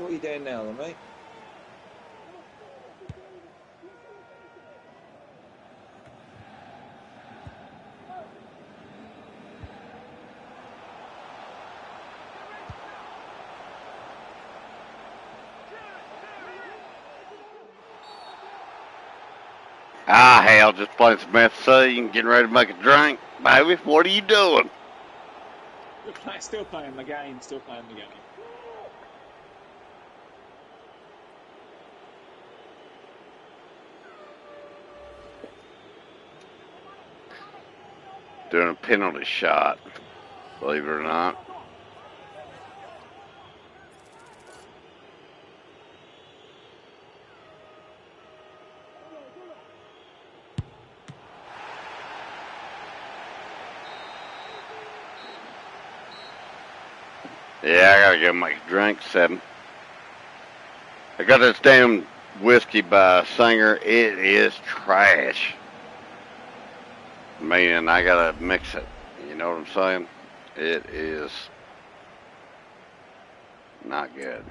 What are you doing now, then, mate? Ah, hell, just playing some FC and getting ready to make a drink. Baby, what are you doing? Still playing the game. Still playing the game. Doing a penalty shot, believe it or not. Yeah, I gotta go make a drink, 7. I got this damn whiskey by Singer. It is trash. Meaning I gotta mix it. You know what I'm saying? It is not good.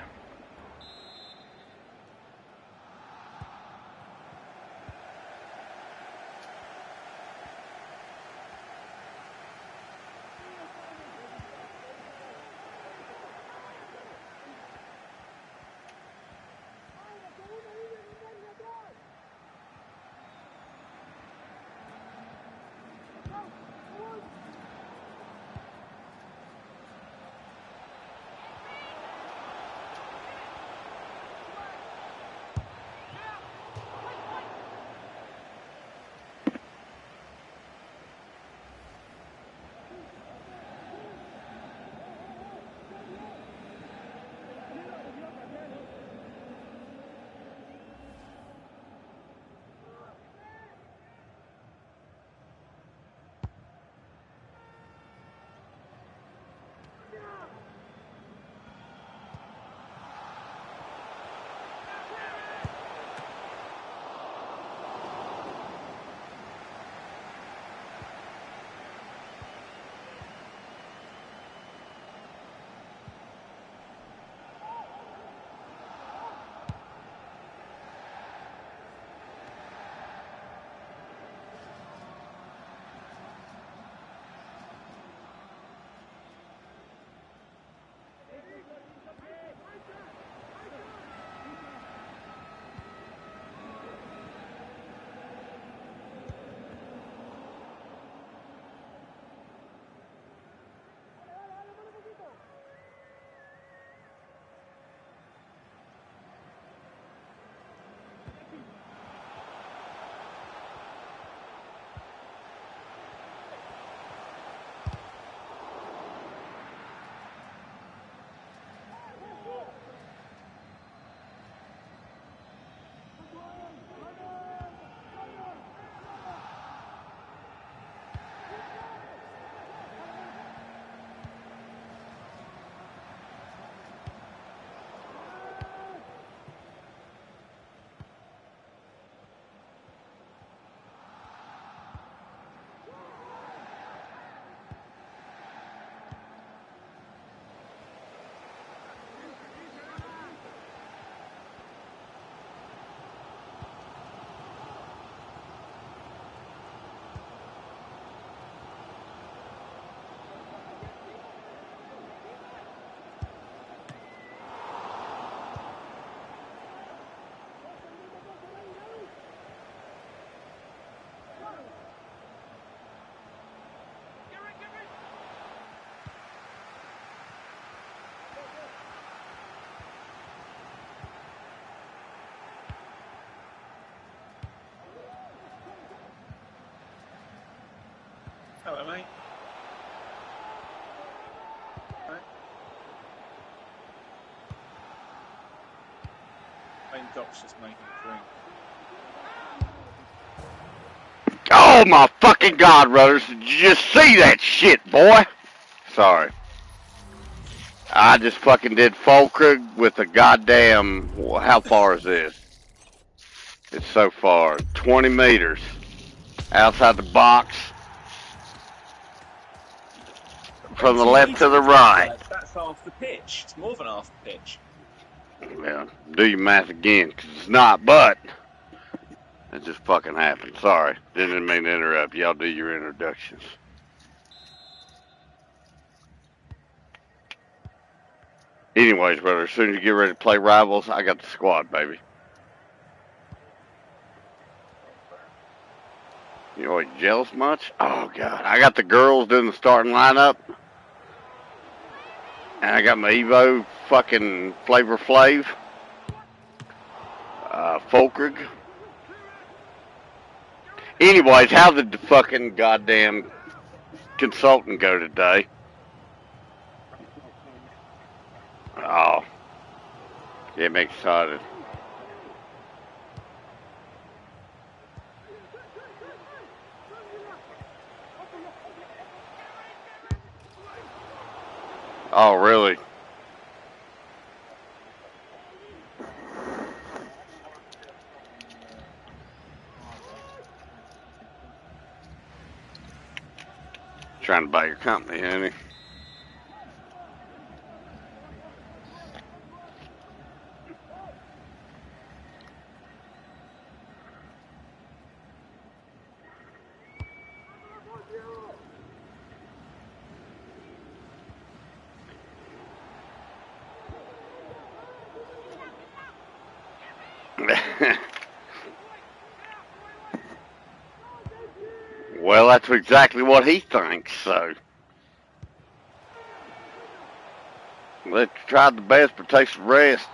Hello, mate. Right. Wayne Doc's just making a drink. Oh my fucking God, Rudders. Did you just see that shit, boy? Sorry. I just fucking did Fulkrug with a goddamn, how far is this? It's so far, 20 meters outside the box, from the left to the right. That's half the pitch. It's more than half the pitch. Yeah, do your math again, because it's not, but it just fucking happened. Sorry, didn't mean to interrupt. Y'all do your introductions. Anyways, brother, as soon as you get ready to play Rivals, I got the squad, baby. You know, jealous much? Oh, God. I got the girls doing the starting lineup. And I got my Evo fucking Flavor Flav. Fulkrug. Anyways, how did the fucking goddamn consultant go today? Oh. Get me excited. Oh, really? Trying to buy your company, honey. Well, that's exactly what he thinks, so. Let's try the best, but take some rest.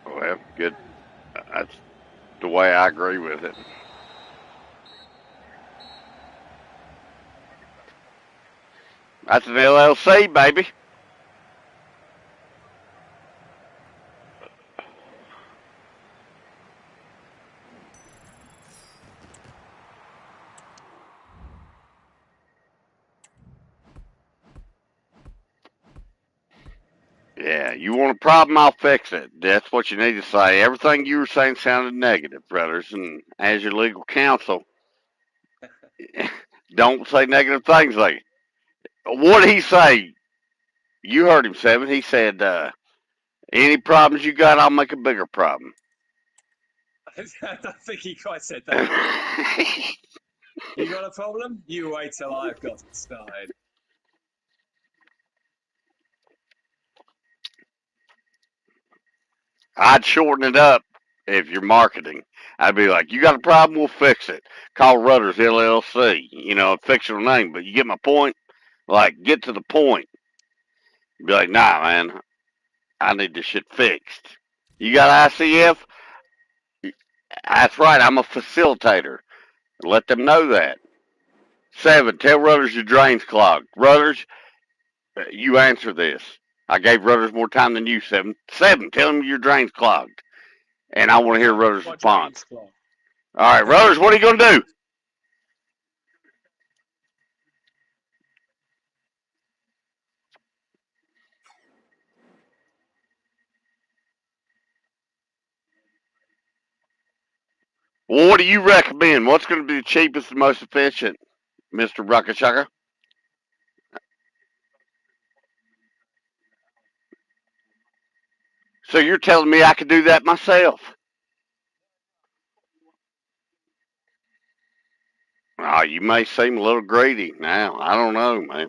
Well, good. That's the way I agree with it. That's an LLC, baby. Yeah, you want a problem, I'll fix it. That's what you need to say. Everything you were saying sounded negative, brothers, and as your legal counsel, don't say negative things like it. What did he say? You heard him, Seven. He said, any problems you got, I'll make a bigger problem. I don't think he quite said that. You got a problem? You wait till I've got it started. I'd shorten it up if you're marketing. I'd be like, you got a problem, we'll fix it. Call Rudders LLC. You know, a fictional name, but you get my point? Like, get to the point. Be like, nah, man, I need this shit fixed. You got ICF? That's right, I'm a facilitator. Let them know that. Seven, tell Rudders your drain's clogged. Rudders, you answer this. I gave Rudders more time than you, Seven. Seven, tell him your drain's clogged. And I want to hear Rudders' response. All right, Rudders, what are you going to do? Well, what do you recommend? What's going to be the cheapest and most efficient, Mr. Ruckashaka? So you're telling me I could do that myself? Oh, you may seem a little greedy now. I don't know, man.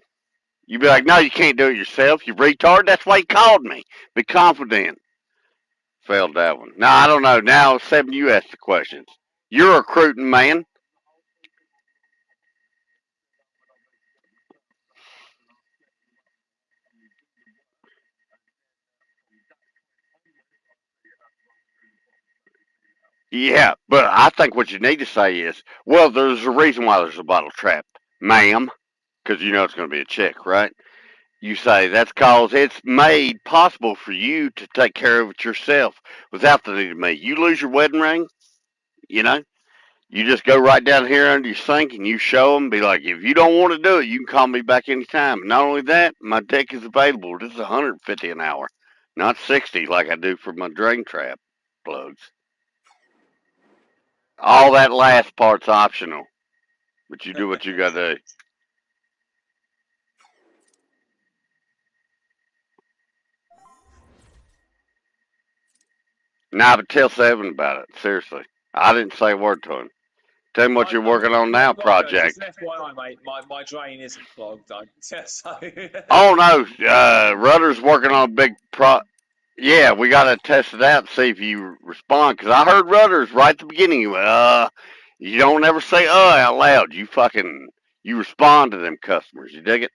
You be like, no, you can't do it yourself. You retard. That's why you called me. Be confident. Failed that one. No, I don't know. Now, Seven, you ask the questions. You're a recruiting man. Yeah, but I think what you need to say is, well, there's a reason why there's a bottle trap, ma'am, because you know it's going to be a chick, right? You say that's cause it's made possible for you to take care of it yourself without the need of me. You lose your wedding ring, you know, you just go right down here under your sink and you show them, be like, if you don't want to do it, you can call me back anytime. And not only that, my deck is available. This is 150 an hour, not 60 like I do for my drain trap plugs. All that last part's optional, but you do what you got to do. Nah, but tell Seven about it. Seriously, I didn't say a word to him. Tell him what you're working on now, I've got to go. Just project. an FYI, mate. My drain isn't clogged. So. Oh no, Rudder's working on a big pro. Yeah, we got to test it out and see if you respond. Cause I heard Rudder's right at the beginning. You don't ever say out loud. You respond to them customers. You dig it?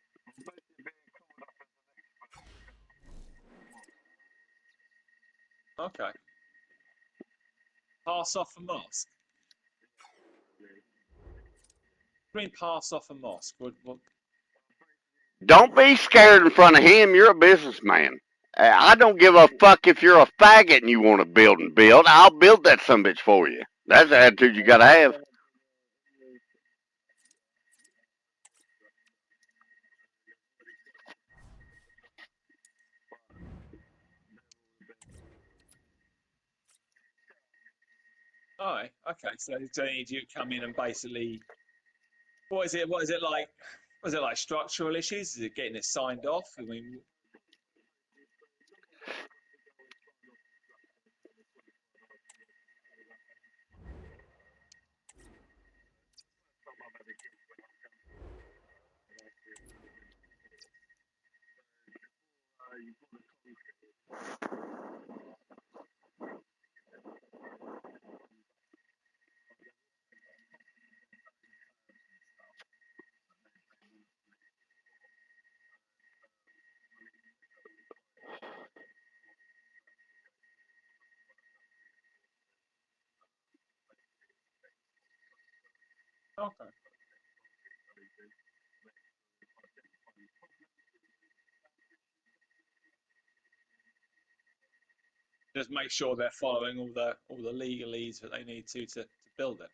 Okay. Pass off a mosque. Green pass off a mosque. What? Don't be scared in front of him. You're a businessman. I don't give a fuck if you're a faggot and you want to build and build. I'll build that sumbitch for you. That's the attitude you gotta have. All right. Okay. So they need you to come in and basically. What is it? What is it like? Was it like structural issues? Is it getting it signed off? I mean, okay. Just make sure they're following all the legalese that they need to build it.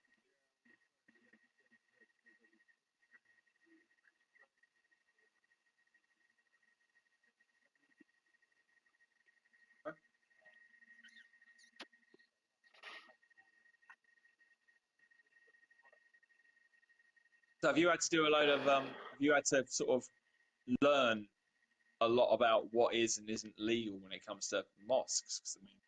So have you had to do a load of have you had to sort of learn a lot about what is and isn't legal when it comes to mosques? 'Cause, I mean,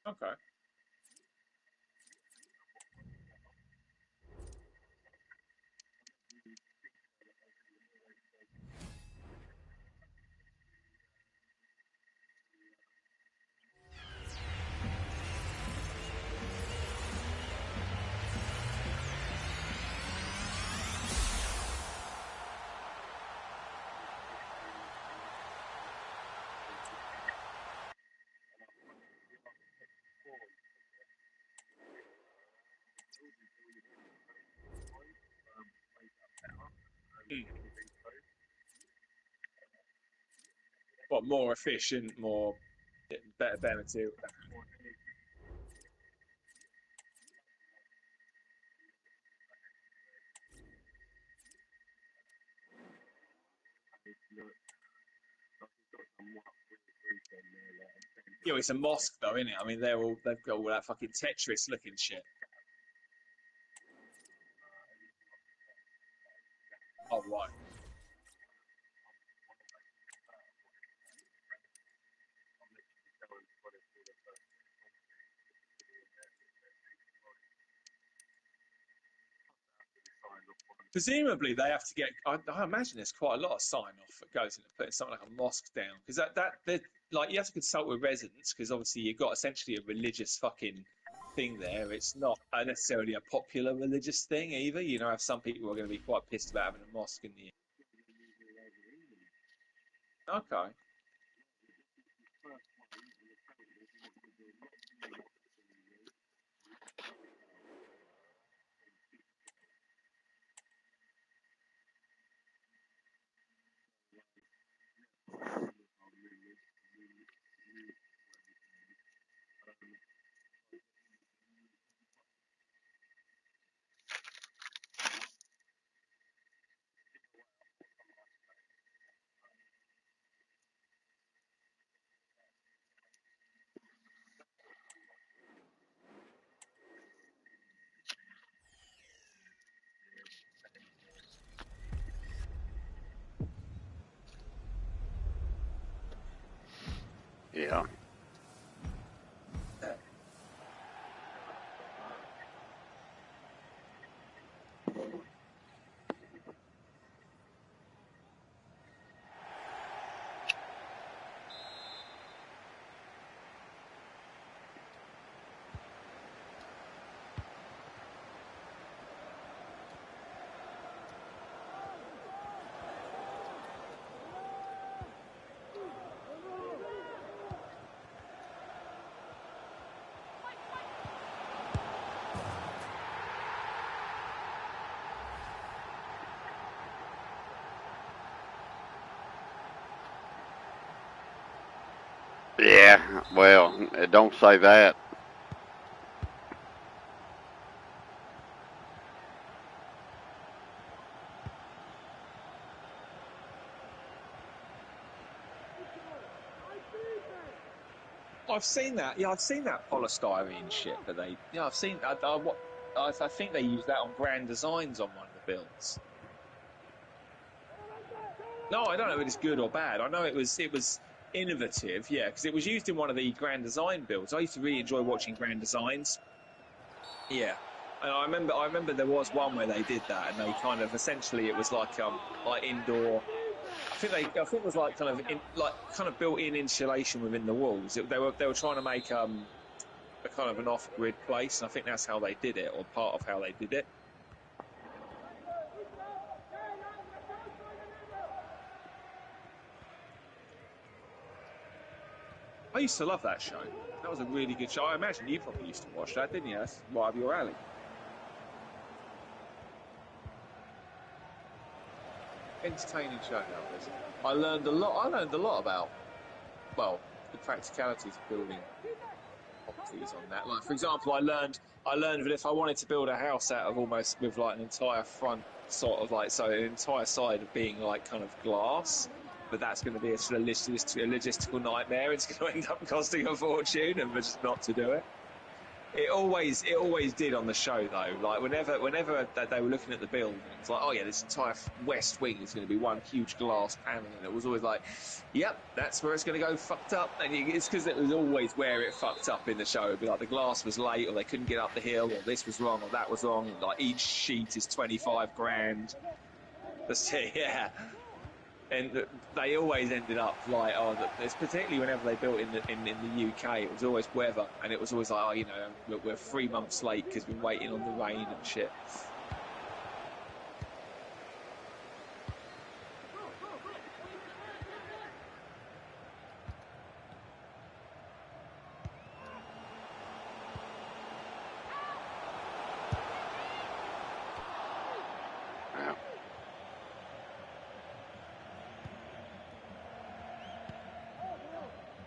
okay, what, more efficient, more better material. Yeah, well, it's a mosque though, isn't it? I mean, they've got all that fucking Tetris looking shit. Oh right. Presumably they have to get. I imagine there's quite a lot of sign off that goes into putting something like a mosque down because like you have to consult with residents because obviously you've got essentially a religious fucking thing there. It's not necessarily a popular religious thing either. You know, have some people are going to be quite pissed about having a mosque in the. Okay. Yeah. Yeah. Well, don't say that. I've seen that. Yeah, I've seen that polystyrene shit. But yeah, I've seen. I think they used that on Grand Designs on one of the builds. No, I don't know if it's good or bad. I know it was innovative, yeah, because it was used in one of the Grand Design builds. I used to really enjoy watching Grand Designs. Yeah, and I remember there was one where they did that, and they kind of essentially it was like indoor. I think it was like kind of built-in insulation within the walls. They were trying to make a kind of an off-grid place, and I think that's how they did it, or part of how they did it. I used to love that show. That was a really good show. I imagine you probably used to watch that, didn't you? That's right up your alley. Entertaining show that was. I learned a lot. I learned a lot about well the practicalities of building properties on that. Like for example, I learned that if I wanted to build a house out of almost with like an entire front sort of like so an entire side of being like kind of glass, but that's going to be a sort of logistical nightmare. It's going to end up costing a fortune, and just not to do it. It always did on the show though. Like whenever they were looking at the build, and it was like, oh yeah, this entire west wing is going to be one huge glass panel, and it was always like, yep, that's where it's going to go fucked up. And it's because it was always where it fucked up in the show. It'd be like the glass was late, or they couldn't get up the hill, or this was wrong, or that was wrong. And like each sheet is 25 grand. Yeah, and they always ended up like, oh, it's particularly whenever they built in the UK, it was always weather, and it was always like, oh, we're 3 months late because we're waiting on the rain and shit. Yeah.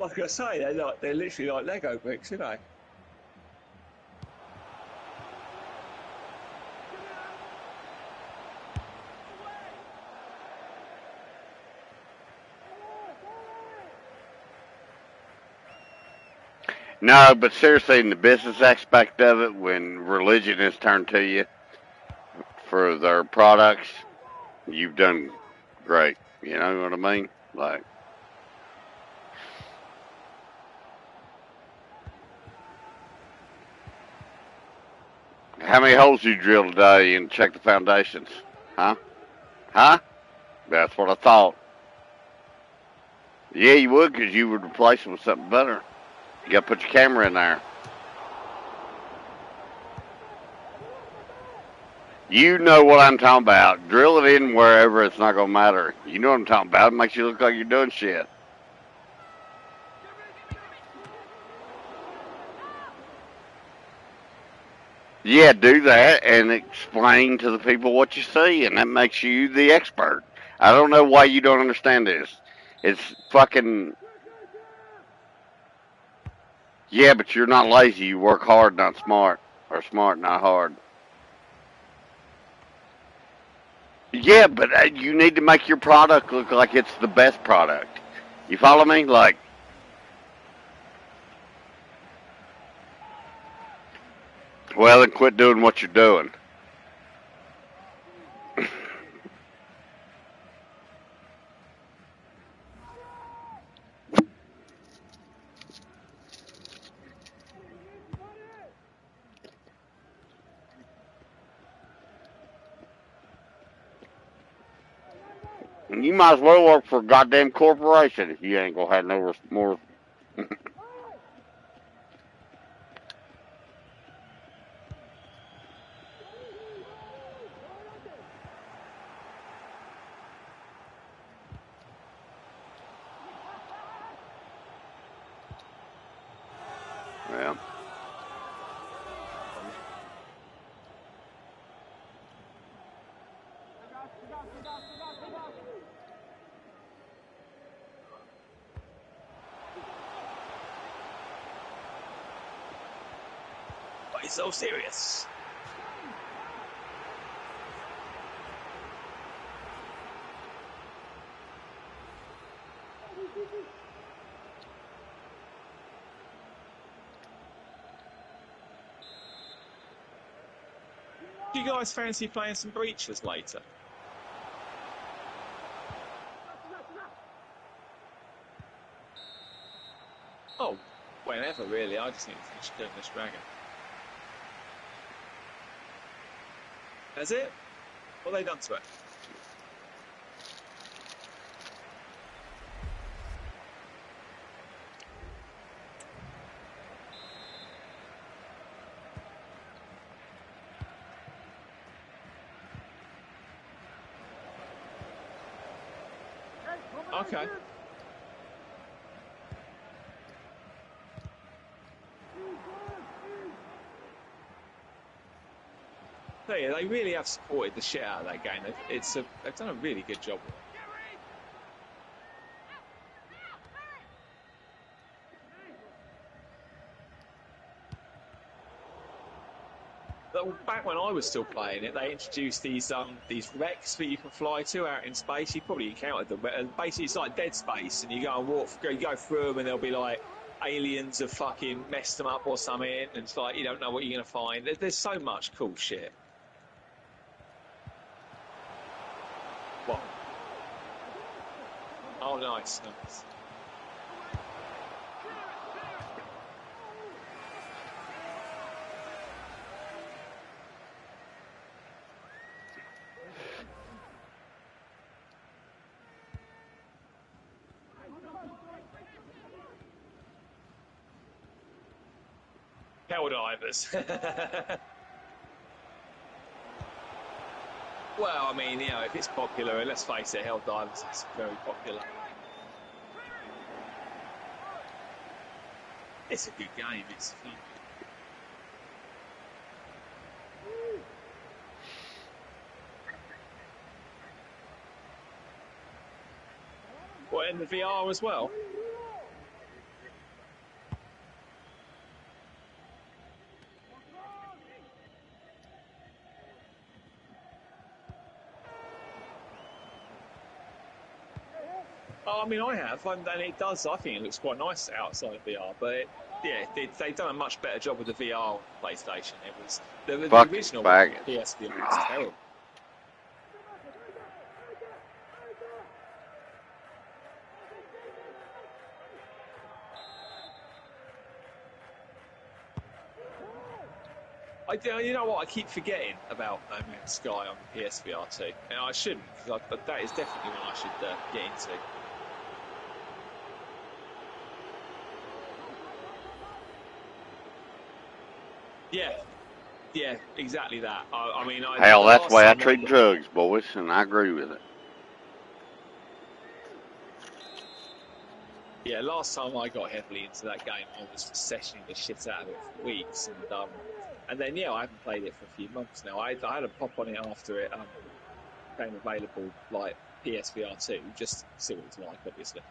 Like I say, they're literally like Lego bricks, aren't they? No, but seriously, in the business aspect of it, when religion is turned to you for their products, you've done great. You know what I mean? Like, how many holes you drill today and check the foundations? Huh? Huh? That's what I thought. Yeah, you would, 'cause you would replace them with something better. You got to put your camera in there. You know what I'm talking about. Drill it in wherever it's not going to matter. You know what I'm talking about. It makes you look like you're doing shit. Yeah, do that and explain to the people what you see, and that makes you the expert. I don't know why you don't understand this. It's fucking. Yeah, but you're not lazy. You work hard, not smart. Or smart, not hard. Yeah, but you need to make your product look like it's the best product. You follow me? Like, well, then quit doing what you're doing. You might as well work for a goddamn corporation if you ain't gonna have no more. Well, Why you so serious? Do you guys fancy playing some breaches later? Oh, whenever really. I just need to finish doing this dragon. That's it? What have they done to it? Okay. So yeah, they really have supported the shit out of that game. They've done a really good job with it. But back when I was still playing it, they introduced these wrecks that you can fly to out in space. You probably encountered them, but basically it's like Dead Space, and you go and you go through them, and there'll be like aliens have fucking messed them up or something, and it's like you don't know what you're gonna find. There's so much cool shit. What? Oh, nice. Helldivers. Well, I mean, if it's popular, let's face it, Helldivers is very popular. It's a good game. It's fun. What, in the VR as well? I mean, I have, and it does. I think it looks quite nice outside of VR, but they've done a much better job with the VR on PlayStation. It was the Fucking original one, faggots. PSVR was terrible. You know what? I keep forgetting about No Man's Sky on PSVR 2, and I shouldn't, but that is definitely one I should get into. Yeah, exactly that. I mean, Hell, that's the way I time treat drugs, boys, and I agree with it. Yeah, last time I got heavily into that game, I was sessioning the shit out of it for weeks, and then I haven't played it for a few months now. I had a pop on it after it became available, like PSVR 2, just to see what it's like, obviously.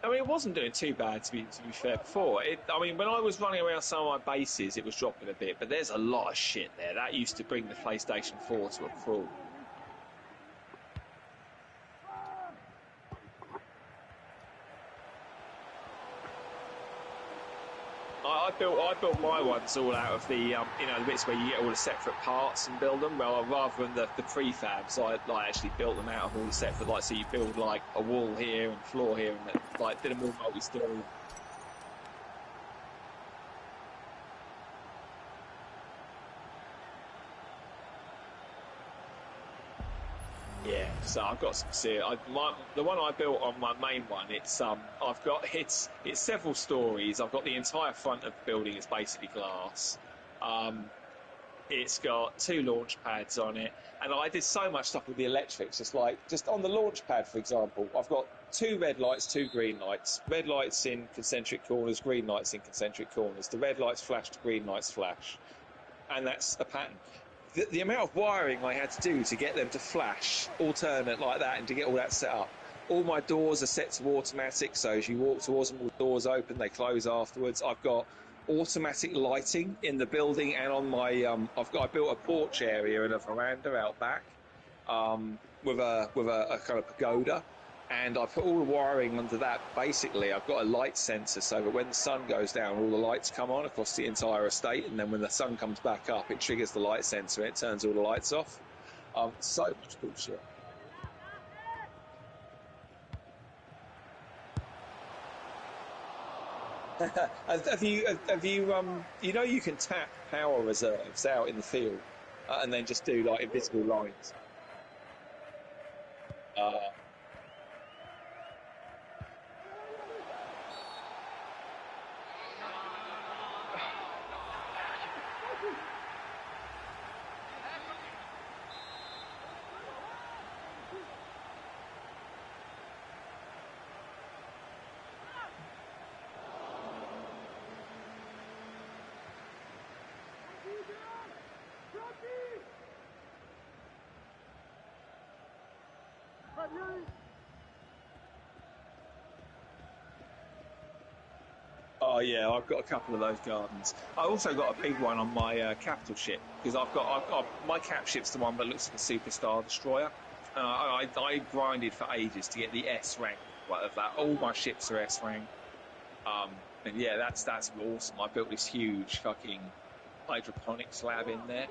I mean, it wasn't doing too bad to be fair before. I mean, when I was running around some of my bases, it was dropping a bit, but there's a lot of shit there. That used to bring the PlayStation 4 to a crawl. I built my ones all out of the the bits where you get all the separate parts and build them. Well, rather than the prefabs, I actually built them out of all the separate. So you build like a wall here and floor here, and did them all multi-story. Yeah, so I've got some serious. The one I built on my main one, it's several stories. I've got the entire front of the building is basically glass. It's got 2 launch pads on it, and I did so much stuff with the electrics. Just on the launch pad, for example, I've got 2 red lights, 2 green lights. Red lights in concentric corners, green lights in concentric corners. The red lights flash, the green lights flash, and that's a pattern. The amount of wiring I had to do to get them to flash alternate like that and to get all that set up. All my doors are set to automatic, so as you walk towards them, all the doors open, they close afterwards. I've got automatic lighting in the building, and on my I built a porch area and a veranda out back with a kind of pagoda, and I put all the wiring under that. Basically, I've got a light sensor so that when the sun goes down, all the lights come on across the entire estate, and then when the sun comes back up, it triggers the light sensor and it turns all the lights off. So much cool shit. have you you can tap power reserves out in the field and then just do like invisible lines. Oh yeah, I've got a couple of those gardens. I also got a big one on my capital ship because I've got my cap ship's the one that looks like a superstar destroyer. I grinded for ages to get the S rank of that. All my ships are S rank. And yeah, that's awesome. I built this huge fucking hydroponics lab in there.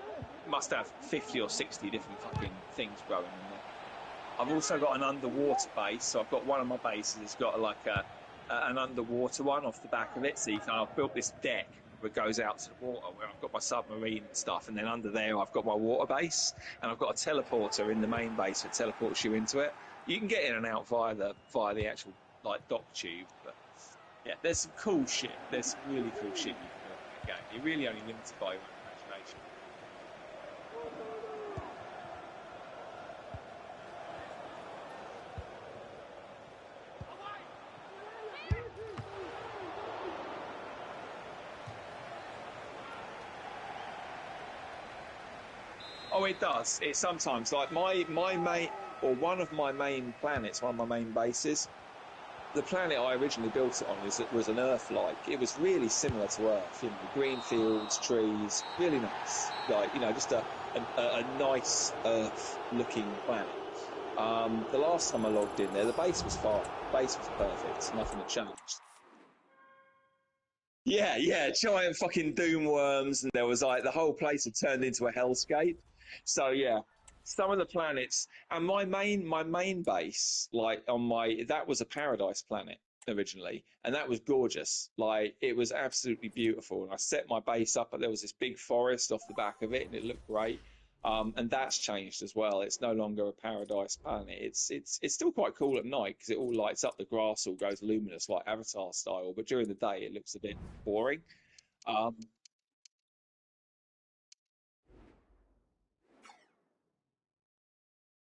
Must have 50 or 60 different fucking things growing in there. I've also got an underwater base, so I've got one of my bases. It's got like an underwater one off the back of it. So I've built this deck that goes out to the water where I've got my submarine and stuff, and then under there I've got my water base, and I've got a teleporter in the main base that teleports you into it. You can get in and out via the actual like dock tube, but yeah, there's some cool shit. There's some really cool shit you can do in the game. You're really only limited by your own imagination. Oh, it does. It sometimes, like my main, or one of my main planets, one of my main bases, the planet I originally built it on was an Earth-like. It was really similar to Earth, green fields, trees, really nice. Like, just a nice Earth-looking planet. The last time I logged in there, the base was fine. The base was perfect. Nothing had changed. Yeah, yeah, giant fucking doom worms, and there was like the whole place had turned into a hellscape. So yeah, some of the planets, and my main base, like on my that was a paradise planet originally, and that was gorgeous. Like it was absolutely beautiful, and I set my base up, but there was this big forest off the back of it, and it looked great. And that's changed as well. It's no longer a paradise planet. It's still quite cool at night because it all lights up. The grass all goes luminous like Avatar style, but during the day it looks a bit boring. Um,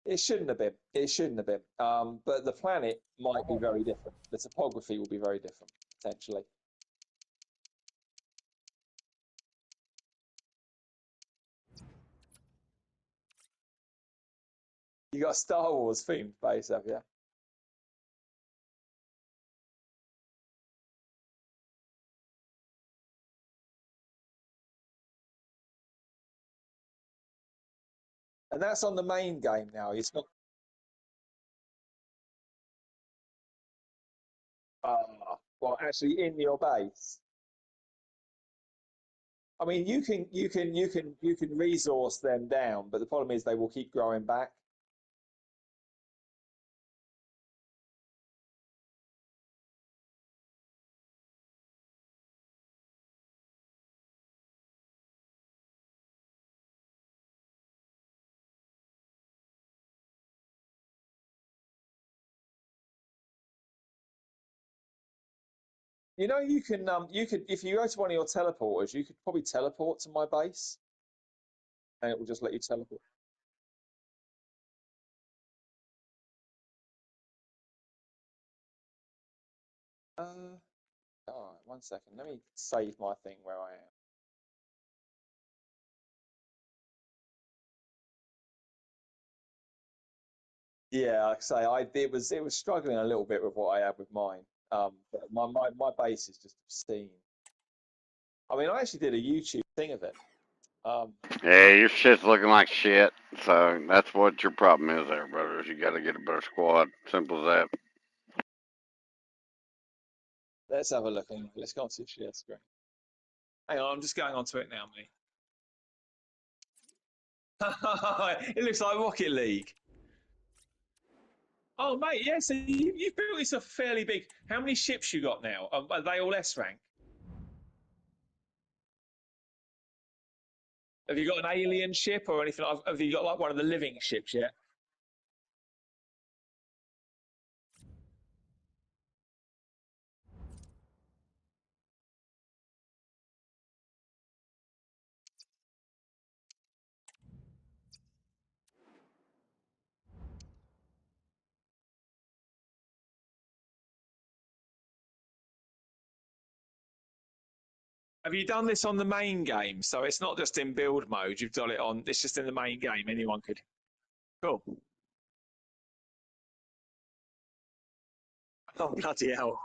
it shouldn't have been. It shouldn't have been. But the planet might be very different. The topography will be very different potentially. You got a Star Wars themed base, have you? And that's on the main game now. It's not. Well, actually, in your base. I mean, you can resource them down, but the problem is they will keep growing back. You could if you go to one of your teleporters, you could probably teleport to my base, and it will just let you teleport. All right, 1 second. Let me save my thing where I am. Yeah, like I say, it was struggling a little bit with what I had with mine. But my base is just obscene. I mean, I actually did a YouTube thing of it. Um, Yeah, your shit's looking like shit. So that's what your problem is there, brothers. You got to get a better squad. Simple as that. let's have a look. Let's go onto the share screen. Hang on, I'm just going onto it now, mate. It looks like Rocket League. Oh, mate, yeah. So you've built this a fairly big. How many ships you got now? Are they all S rank? Have you got an alien ship or anything? Have you got like one of the living ships yet? Have you done this on the main game? So it's not just in build mode. You've got it on. It's just in the main game. Anyone could. Cool. Oh bloody hell!